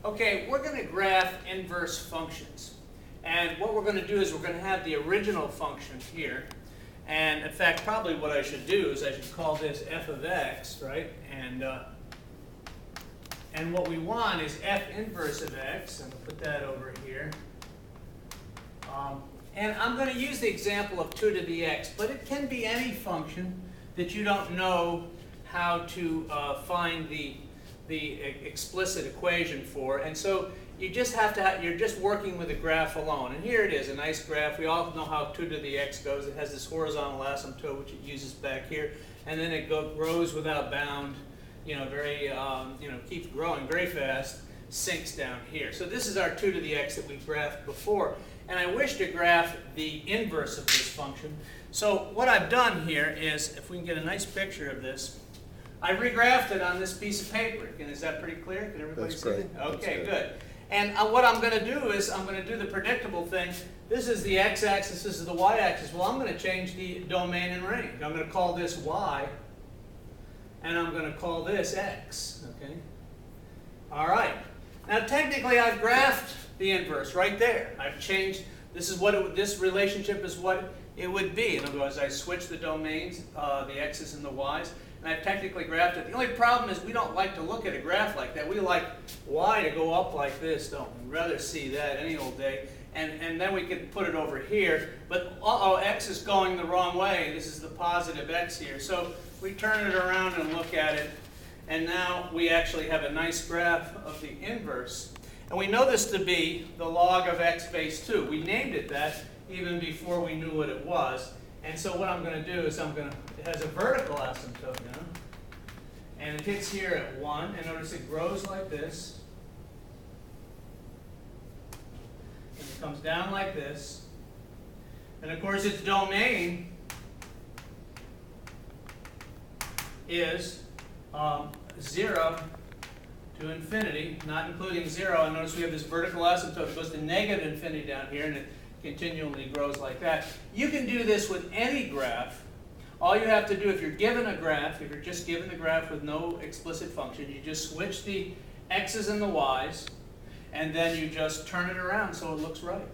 Okay, we're going to graph inverse functions. And what we're going to do is we're going to have the original function here. And in fact, probably what I should do is I should call this f of x, right? And what we want is f inverse of x. I'm going to put that over here. And I'm going to use the example of 2 to the x, but it can be any function that you don't know how to find the explicit equation for. And so you just have to you're just working with a graph alone. And here it is, a nice graph. We all know how 2 to the x goes. It has this horizontal asymptote, which it uses back here. And then it grows without bound, keeps growing very fast, sinks down here. So this is our 2 to the x that we graphed before. And I wish to graph the inverse of this function. So what I've done here is, if we can get a nice picture of this, I regraphed it on this piece of paper. And is that pretty clear? Can everybody see it? Okay, good. And what I'm going to do is I'm going to do the predictable thing. This is the x-axis, this is the y-axis. Well, I'm going to change the domain and range. I'm going to call this y, and I'm going to call this x. Okay. All right. Now, technically, I've graphed the inverse right there. I've changed. This is what this relationship is what it would be. In other words, I switch the domains, the x's and the y's, and I've technically graphed it. The only problem is we don't like to look at a graph like that. We like y to go up like this, don't we? We'd rather see that any old day. And then we could put it over here. But x is going the wrong way. This is the positive x here. So we turn it around and look at it. And now we actually have a nice graph of the inverse. And we know this to be the log of x base 2. We named it that even before we knew what it was. And so what I'm going to do is it has a vertical asymptote now. And it hits here at 1. And notice it grows like this. And it comes down like this. And of course its domain is 0 to infinity, not including 0. And notice we have this vertical asymptote. It goes to negative infinity down here, and it continually grows like that. You can do this with any graph. All you have to do, if you're given a graph, if you're just given the graph with no explicit function, you just switch the x's and the y's, and then you just turn it around so it looks right.